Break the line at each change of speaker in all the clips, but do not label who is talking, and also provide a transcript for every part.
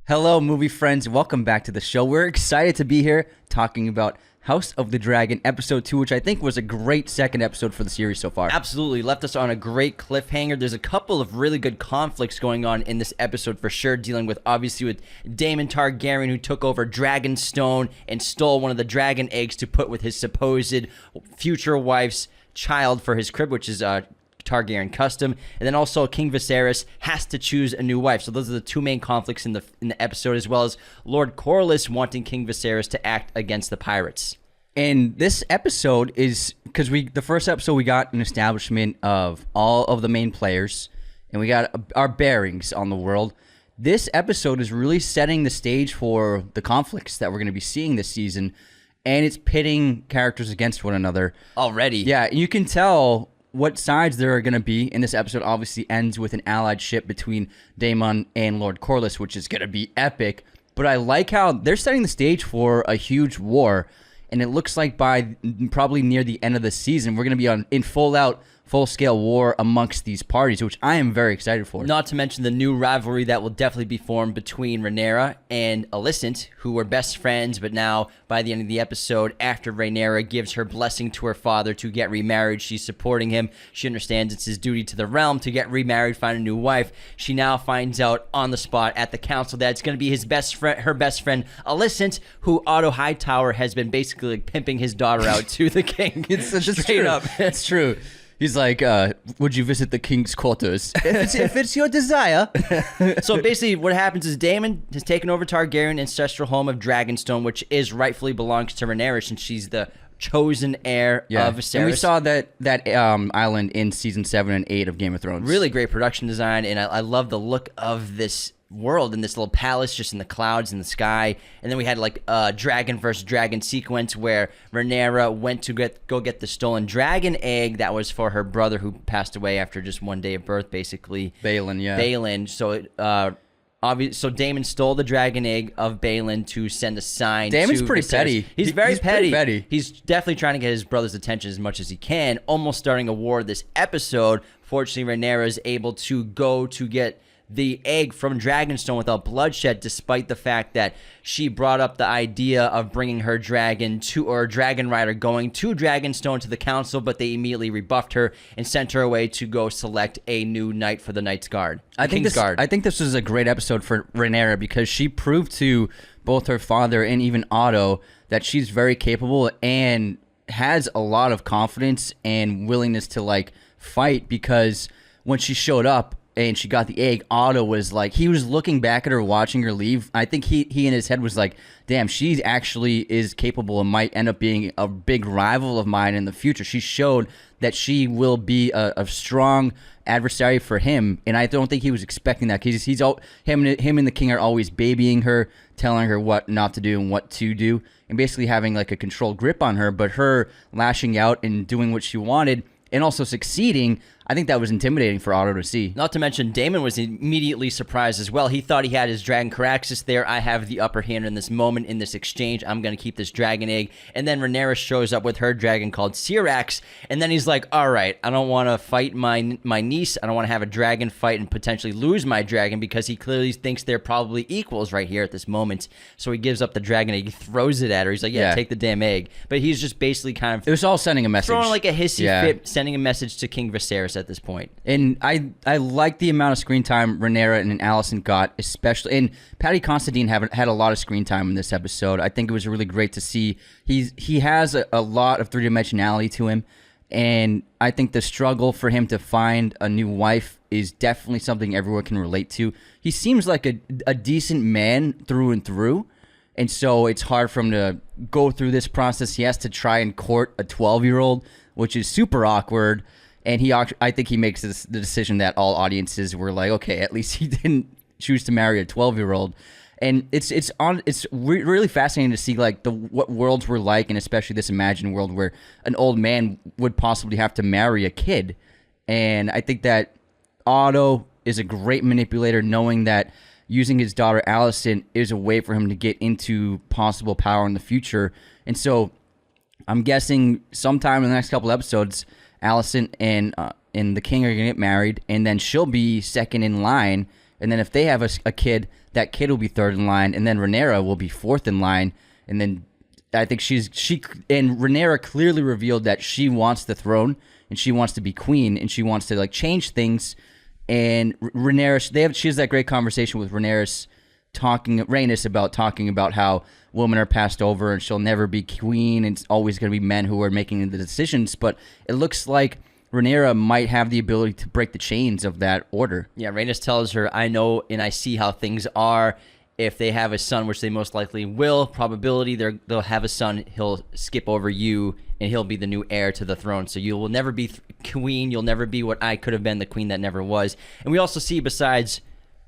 Hello, movie friends. Welcome back to the show. We're excited to be here talking about House of the Dragon Episode 2, which I think was a great second episode for the series so far.
Absolutely. Left us on a great cliffhanger. There's a couple of really good conflicts going on in this episode for sure, dealing with, obviously, with Daemon Targaryen, who took over Dragonstone and stole one of the dragon eggs to put with his supposed future wife's child for his crib, which is Targaryen custom, and then also King Viserys has to choose a new wife. So those are the two main conflicts in the episode, as well as Lord Corlys wanting King Viserys to act against the pirates.
And this episode is because the first episode we got an establishment of all of the main players, and we got our bearings on the world. This episode is really setting the stage for the conflicts that we're going to be seeing this season, and it's pitting characters against one another
Already.
Yeah, you can tell what sides there are going to be in this episode. Obviously ends with an allied ship between Daemon and Lord Corlys, which is going to be epic. But I like how they're setting the stage for a huge war, and it looks like by probably near the end of the season, we're going to be in full-scale war amongst these parties, which I am very excited for.
Not to mention the new rivalry that will definitely be formed between Rhaenyra and Alicent, who were best friends, but now by the end of the episode, after Rhaenyra gives her blessing to her father to get remarried, she's supporting him. She understands it's his duty to the realm to get remarried, find a new wife. She now finds out on the spot at the council that it's going to be her best friend, Alicent, who Otto Hightower has been basically like pimping his daughter out to the king.
It's straight up. It's true. He's like, would you visit the king's quarters? If it's your desire.
So basically what happens is Daemon has taken over Targaryen ancestral home of Dragonstone, which rightfully belongs to Rhaenyra, since she's the chosen heir of Viserys.
And we saw that island in season 7 and 8 of Game of Thrones.
Really great production design, and I love the look of this world in this little palace just in the clouds in the sky. And then we had like a dragon versus dragon sequence where Rhaenyra went to go get the stolen dragon egg that was for her brother who passed away after just one day of birth, basically. Balon. So Daemon stole the dragon egg of Balon to send a sign.
Daemon's
to
pretty
Viserys.
petty.
He's very petty.
He's
definitely trying to get his brother's attention as much as he can, almost starting a war this episode. Fortunately, Rhaenyra is able to go to get the egg from Dragonstone without bloodshed, despite the fact that she brought up the idea of bringing her dragon dragon rider going to Dragonstone to the council, but they immediately rebuffed her and sent her away to go select a new knight for the Knight's Guard.
I think this was a great episode for Rhaenyra because she proved to both her father and even Otto that she's very capable and has a lot of confidence and willingness to like fight, because when she showed up and she got the egg, Otto was like, he was looking back at her, watching her leave. I think he in his head was like, damn, she actually is capable and might end up being a big rival of mine in the future. She showed that she will be a strong adversary for him, and I don't think he was expecting that, because him and the king are always babying her, telling her what not to do and what to do, and basically having like a controlled grip on her. But her lashing out and doing what she wanted and also succeeding, I think that was intimidating for Otto to see.
Not to mention, Daemon was immediately surprised as well. He thought he had his dragon Craggis there. I have the upper hand in this moment, in this exchange. I'm going to keep this dragon egg. And then Rhaenyra shows up with her dragon called Syrax. And then he's like, all right, I don't want to fight my niece. I don't want to have a dragon fight and potentially lose my dragon, because he clearly thinks they're probably equals right here at this moment. So he gives up the dragon egg. He throws it at her. He's like, yeah, take the damn egg. But he's just basically kind of...
It was all sending a message.
Throwing like a hissy fit, sending a message to King Viserys at this point.
And I like the amount of screen time Rhaenyra and Alicent got, especially, and Paddy Considine had a lot of screen time in this episode. I think it was really great to see. He has a lot of three-dimensionality to him, and I think the struggle for him to find a new wife is definitely something everyone can relate to. He seems like a decent man through and through, and so it's hard for him to go through this process. He has to try and court a 12-year-old, which is super awkward. And I think he makes the decision that all audiences were like, okay, at least he didn't choose to marry a 12-year-old. And it's really fascinating to see like what worlds were like, and especially this imagined world where an old man would possibly have to marry a kid. And I think that Otto is a great manipulator, knowing that using his daughter Alicent is a way for him to get into possible power in the future. And so I'm guessing sometime in the next couple episodes, Alicent and the king are going to get married, and then she'll be second in line And then if they have a kid, that kid will be third in line, and then Rhaenyra will be fourth in line. And then I think and Rhaenyra clearly revealed that she wants the throne and she wants to be queen and she wants to like change things. And Rhaenyra, she has that great conversation with Rhaenys about how women are passed over and she'll never be queen and it's always going to be men who are making the decisions. But it looks like Rhaenyra might have the ability to break the chains of that order.
Yeah, Rhaenys tells her, I know and I see how things are. If they have a son, which they most likely will, probability they'll have a son, he'll skip over you and he'll be the new heir to the throne. So you will never be queen. You'll never be what I could have been, the queen that never was. And we also see, besides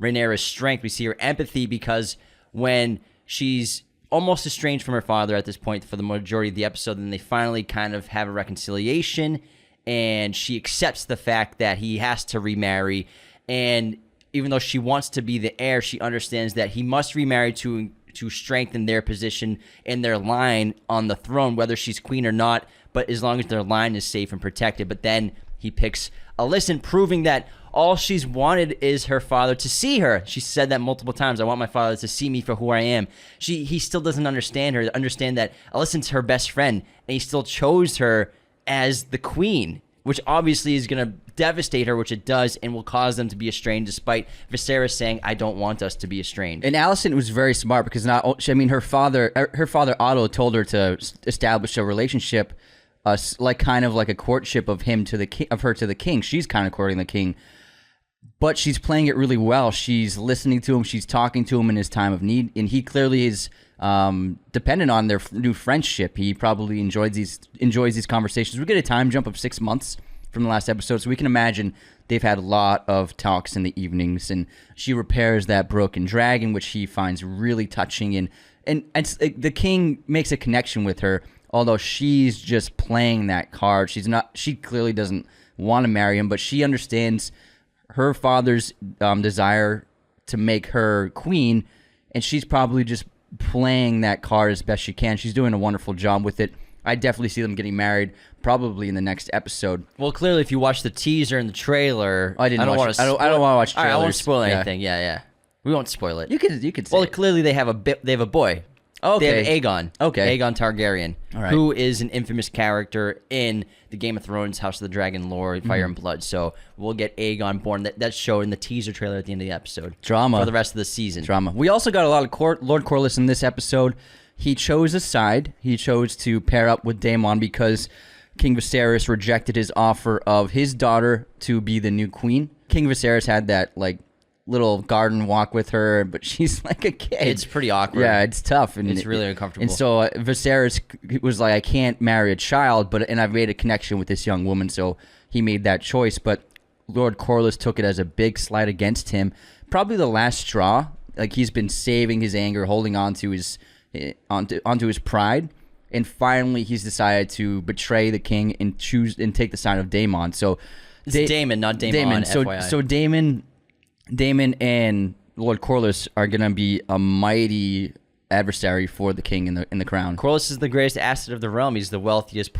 Rhaenyra's strength, we see her empathy, because when she's almost estranged from her father at this point for the majority of the episode, then they finally kind of have a reconciliation and she accepts the fact that he has to remarry. And even though she wants to be the heir, she understands that he must remarry to strengthen their position in their line on the throne, whether she's queen or not, but as long as their line is safe and protected. But then he picks Alicent, proving that all she's wanted is her father to see her. She said that multiple times. I want my father to see me for who I am. He still doesn't understand that Alicent's her best friend, and he still chose her as the queen, which obviously is going to devastate her, which it does, and will cause them to be estranged, despite Viserys saying, I don't want us to be estranged.
And Alicent was very smart, because her father Otto told her to establish a relationship, kind of like a courtship of her to the king. She's kind of courting the king, but she's playing it really well. She's listening to him. She's talking to him in his time of need, and he clearly is dependent on their new friendship. He probably enjoys these conversations. We get a time jump of 6 months from the last episode, so we can imagine they've had a lot of talks in the evenings, and she repairs that broken dragon, which he finds really touching, and the king makes a connection with her, although she's just playing that card. She clearly doesn't want to marry him, but she understands her father's desire to make her queen, and she's probably just playing that card as best she can. She's doing a wonderful job with it. I definitely see them getting married probably in the next episode.
Well, clearly, if you watch the teaser and the trailer,
I don't want to watch trailers.
All right, I won't spoil anything. Yeah. We won't spoil it.
You could say.
Well, clearly they have a boy.
Oh, okay.
They have Aegon.
Okay.
Aegon Targaryen,
all right,
who is an infamous character in the Game of Thrones, House of the Dragon lore, Fire and Blood. So we'll get Aegon born. That's shown in the teaser trailer at the end of the episode.
Drama.
For the rest of the season.
Drama. We also got a lot of Lord Corlys in this episode. He chose a side. He chose to pair up with Daemon because King Viserys rejected his offer of his daughter to be the new queen. King Viserys had that little garden walk with her, but she's like a kid.
It's pretty awkward.
Yeah, it's tough. And
it's really uncomfortable.
And so Viserys was like, I can't marry a child, and I've made a connection with this young woman, so he made that choice. But Lord Corlys took it as a big slight against him. Probably the last straw. He's been saving his anger, holding on to onto his pride, and finally he's decided to betray the king and take the side of Daemon. So
it's Daemon, not Daemon. FYI.
So Daemon and Lord Corlys are gonna be a mighty adversary for the king in the crown.
Corlys is the greatest asset of the realm. He's the wealthiest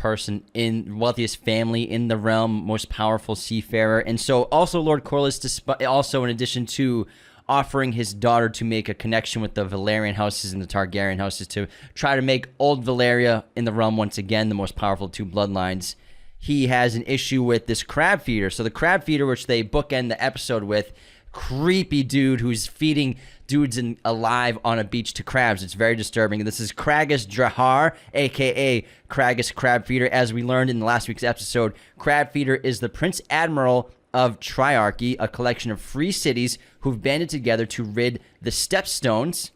family in the realm, most powerful seafarer, and so also Lord Corlys, also in addition to offering his daughter to make a connection with the Valyrian houses and the Targaryen houses to try to make old Valyria in the realm once again the most powerful two bloodlines. He has an issue with this crab feeder. So the crab feeder, which they bookend the episode with, creepy dude who's feeding dudes alive on a beach to crabs. It's very disturbing. This is Craggis Drahar, a.k.a. Craggis Crab Feeder. As we learned in last week's episode, Crab Feeder is the Prince Admiral of Triarchy, a collection of free cities who've banded together to rid the Stepstones,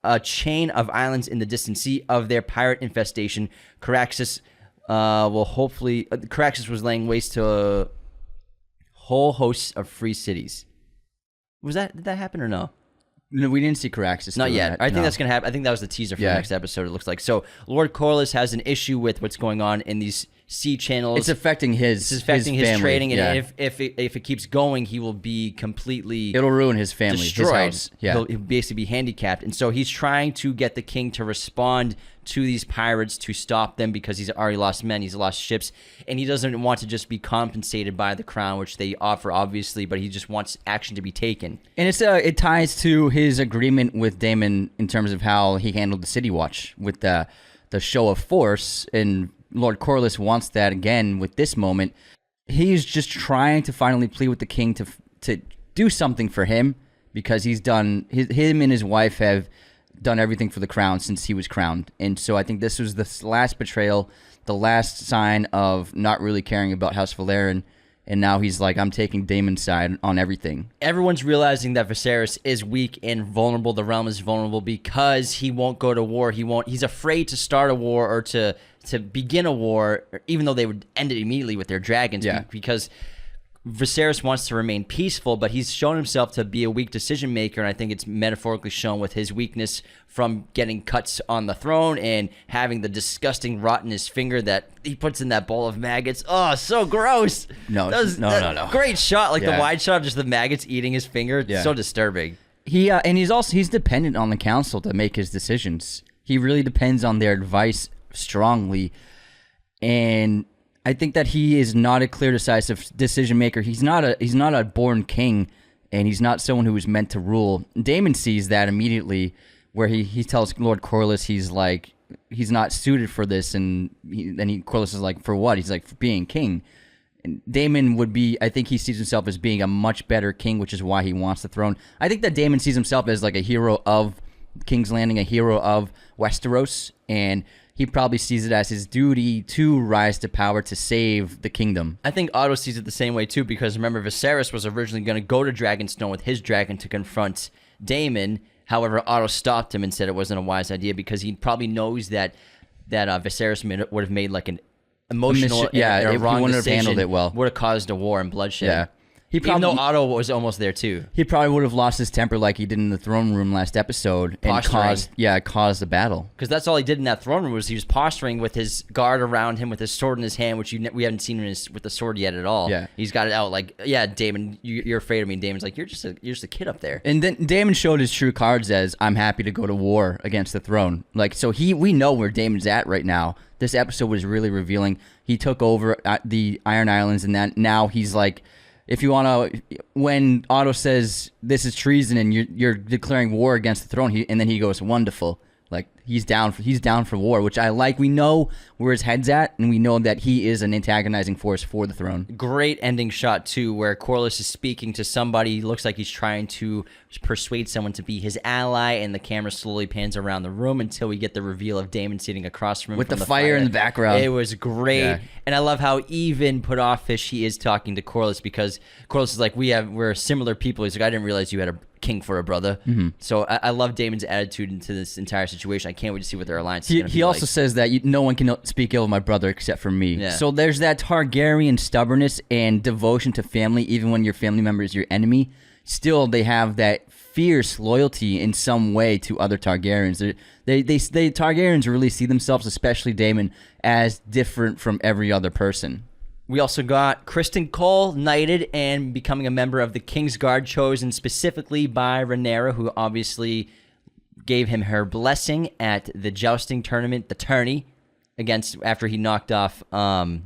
a chain of islands in the distant sea, of their pirate infestation. Craxus was laying waste to a whole host of free cities. Did that happen or no?
No, we didn't see Craxus.
Not yet. I think that's going to happen. I think that was the teaser for the next episode, it looks like. So Lord Corlys has an issue with what's going on in these sea channels.
It's affecting his
his trading,
yeah.
and if it keeps going, he will be completely
it'll ruin his family,
destroyed.
His house. Yeah.
He'll basically be handicapped, and so he's trying to get the king to respond to these pirates to stop them because he's already lost men, he's lost ships, and he doesn't want to just be compensated by the crown, which they offer obviously, but he just wants action to be taken.
And it ties to his agreement with Daemon in terms of how he handled the City Watch with the show of force, and Lord Corlys wants that again with this moment. He's just trying to finally plead with the king to do something for him, because he's done him and his wife have done everything for the crown since he was crowned. And so I think this was the last betrayal, the last sign of not really caring about House Valerian. And now he's like, I'm taking Daemon's side on everything.
Everyone's realizing that Viserys is weak and vulnerable. The realm is vulnerable because he won't go to war. He's afraid to start a war or to begin a war, even though they would end it immediately with their dragons.
Yeah.
Because Viserys wants to remain peaceful, but he's shown himself to be a weak decision maker, and I think it's metaphorically shown with his weakness from getting cuts on the throne and having the disgusting rot in his finger that he puts in that bowl of maggots. Oh, so gross!
No.
Great shot, like
Yeah.
the wide shot of just the maggots eating his finger.
Yeah.
So disturbing.
And he's dependent on the council to make his decisions. He really depends on their advice strongly, and I think that he is not a clear, decisive decision maker. He's not a born king, and he's not someone who was meant to rule. Daemon sees that immediately, where he tells Lord Corlys he's not suited for this, and Corlys is like, for what? He's like, for being king. And Daemon I think he sees himself as being a much better king, which is why he wants the throne. I think that Daemon sees himself as like a hero of King's Landing, a hero of Westeros, and he probably sees it as his duty to rise to power to save the kingdom.
I think Otto sees it the same way too, because remember, Viserys was originally going to go to Dragonstone with his dragon to confront Daemon. However, Otto stopped him and said it wasn't a wise idea because he probably knows that Viserys would have made like an emotional,
he
wrong
wouldn't have
decision,
handled it well.
would have caused a war and bloodshed.
Yeah.
Even though Otto was almost there too.
He probably would have lost his temper like he did in the throne room last episode and caused the battle.
Because that's all he did in that throne room was he was posturing with his guard around him with his sword in his hand, which we haven't seen with the sword yet at all.
Yeah.
He's got it out like, yeah, Daemon, you're afraid of me. And Daemon's like, you're just a kid up there.
And then Daemon showed his true cards as, I'm happy to go to war against the throne. Like, so we know where Daemon's at right now. This episode was really revealing. He took over the Iron Islands, and that now he's like, if you want to, when Otto says this is treason and you're declaring war against the throne, and then he goes, wonderful. Like, he's down for war, which I like. We know where his head's at, and we know that he is an antagonizing force for the throne.
Great ending shot, too, where Corlys is speaking to somebody. Looks like he's trying to persuade someone to be his ally, and the camera slowly pans around the room until we get the reveal of Daemon sitting across from him.
With the fire in the background.
It was great. Yeah. And I love how even put offish he is talking to Corlys, because Corlys is like, we're similar people. He's like, I didn't realize you had a king for a brother. Mm-hmm. So I love Daemon's attitude into this entire situation. I can't wait to see what their alliance is going to be.
He also says that no one can speak ill of my brother except for me. Yeah. So there's that Targaryen stubbornness and devotion to family, even when your family member is your enemy. Still, they have that fierce loyalty in some way to other Targaryens. They Targaryens really see themselves, especially Daemon, as different from every other person.
We also got Kristen Cole knighted and becoming a member of the Kingsguard, chosen specifically by Rhaenyra, who obviously gave him her blessing at the jousting tournament, the tourney, after he knocked off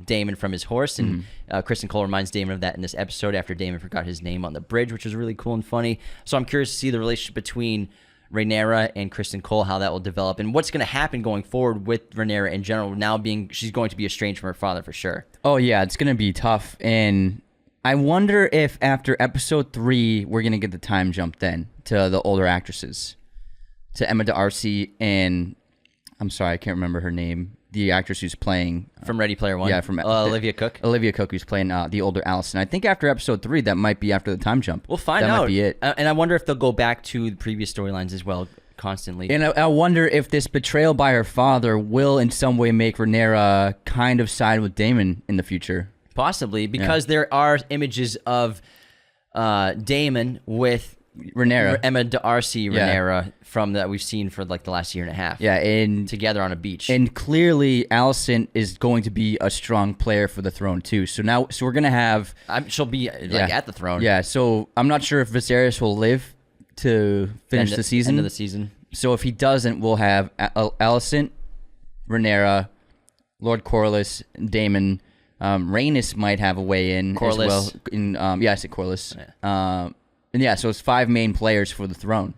Daemon from his horse. And Kristen Cole reminds Daemon of that in this episode after Daemon forgot his name on the bridge, which was really cool and funny. So I'm curious to see the relationship between Rhaenyra and Kristen Cole, how that will develop, and what's going to happen going forward with Rhaenyra in general, now she's going to be estranged from her father for sure.
Oh, yeah, it's going to be tough, and I wonder if after episode 3, we're going to get the time jump then to the older actresses, to Emma D'Arcy and, I'm sorry, I can't remember her name, the actress who's playing...
From Ready Player One?
Yeah, from...
Olivia Cook?
Olivia Cook, who's playing the older Alicent. I think after episode 3, that might be after the time jump.
We'll find out.
That might be it.
And I wonder if they'll go back to the previous storylines as well, constantly.
And I wonder if this betrayal by her father will in some way make Rhaenyra kind of side with Daemon in the future.
Possibly, because there are images of Daemon with
Rhaenyra.
Emma D'Arcy Rhaenyra from that we've seen for like the last year and a half.
Yeah, and
together on a beach.
And clearly, Alicent is going to be a strong player for the throne too. So we're gonna have.
She'll be at the throne.
Yeah. So I'm not sure if Viserys will live to finish the season.
End of the season.
So if he doesn't, we'll have Alicent, Rhaenyra, Lord Corlys, Daemon. Rhaenys might have a way in
Corlys.
as well. I said Corlys. Yeah. So it's 5 main players for the throne.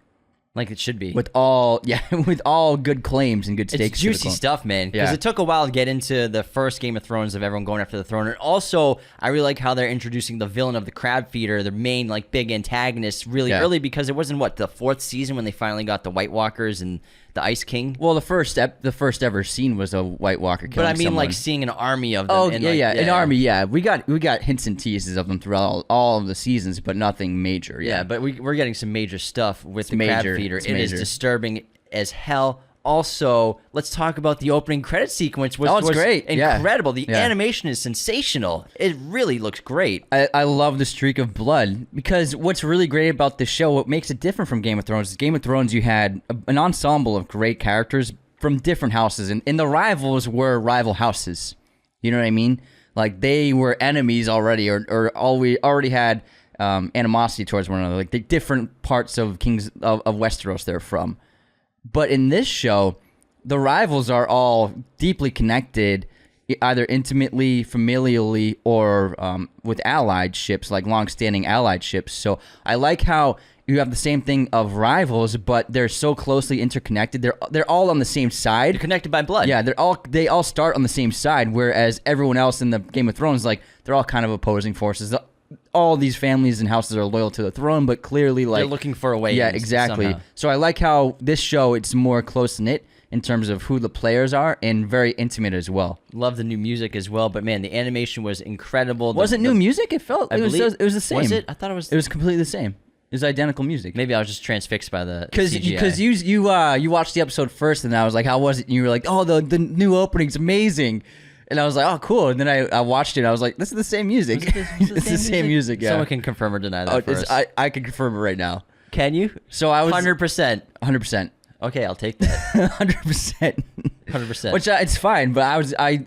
Like it should be.
With all good claims and good stakes.
It's juicy stuff, man. Because it took a while to get into the first Game of Thrones of everyone going after the throne. And also, I really like how they're introducing the villain of the Crab Feeder, the main like big antagonist, really early, because it wasn't the 4th season when they finally got the White Walkers and the Ice King.
Well, the first ever scene was a White Walker killing
But I mean,
someone.
like seeing an army of them.
Oh,
and
an army. Yeah, we got hints and teases of them throughout all of the seasons, but nothing major.
Yeah, but we're getting some major stuff with the Crab Feeder. It is disturbing as hell. Also, let's talk about the opening credit sequence, which was
great.
Incredible. The animation is sensational. It really looks great.
I love the streak of blood, because what's really great about this show, what makes it different from Game of Thrones, is Game of Thrones you had an ensemble of great characters from different houses, and the rivals were rival houses. You know what I mean? Like they were enemies already, or already had animosity towards one another, like the different parts of Kings of Westeros they're from. But in this show, the rivals are all deeply connected, either intimately, familially, or with allied ships, like long-standing allied ships. So I like how you have the same thing of rivals, but they're so closely interconnected. They're all on the same side.
They're connected by blood.
Yeah, they all start on the same side, whereas everyone else in the Game of Thrones, like they're all kind of opposing forces. All these families and houses are loyal to the throne, but clearly, like,
they're looking for a way.
Yeah, exactly.
Somehow.
So I like how this show, it's more close knit in terms of who the players are, and very intimate as well.
Love the new music as well, but man, the animation was incredible.
Wasn't new music? It felt it was the same.
Was it? I thought it was.
It was completely the same. It was identical music.
Maybe I was just transfixed by the
because you watched the episode first, and I was like, how was it? And you were like, oh, the new opening's amazing. And I was like, oh, cool. And then I watched it. And I was like, this is the same music. It's the same music. Yeah.
Someone can confirm or deny that for us.
I can confirm it right now.
Can you?
So I was
100%.
100%.
Okay, I'll take that.
100%.
100%.
Which it's fine. But I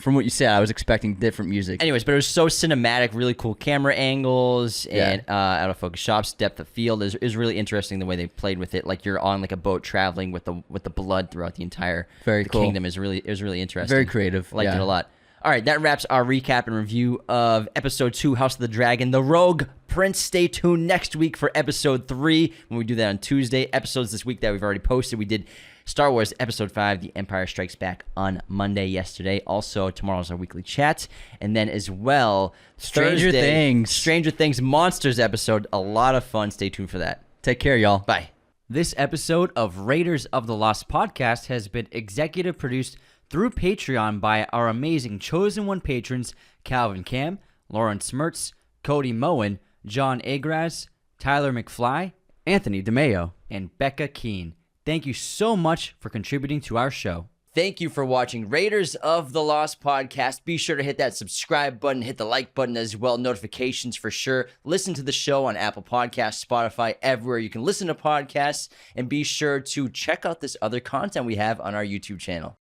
from what you said, I was expecting different music.
Anyways, but it was so cinematic, really cool camera angles and out of focus shots, depth of field is really interesting the way they played with it. Like you're on like a boat traveling with the blood throughout the entire kingdom is really interesting.
Very creative.
Liked it a lot. All right, that wraps our recap and review of episode 2, House of the Dragon, The Rogue Prince. Stay tuned next week for episode 3 when we do that on Tuesday. Episodes this week that we've already posted. We did Star Wars Episode 5, The Empire Strikes Back on Monday yesterday. Also, tomorrow's our weekly chat. And then as well,
Stranger
Things Monsters episode. A lot of fun. Stay tuned for that.
Take care, y'all.
Bye.
This episode of Raiders of the Lost podcast has been executive produced through Patreon by our amazing Chosen One patrons, Calvin Cam, Lauren Smertz, Cody Moen, John Agras, Tyler McFly, Anthony DeMeo, and Becca Keene. Thank you so much for contributing to our show.
Thank you for watching Raiders of the Lost podcast. Be sure to hit that subscribe button, hit the like button as well, notifications for sure. Listen to the show on Apple Podcasts, Spotify, everywhere you can listen to podcasts, and be sure to check out this other content we have on our YouTube channel.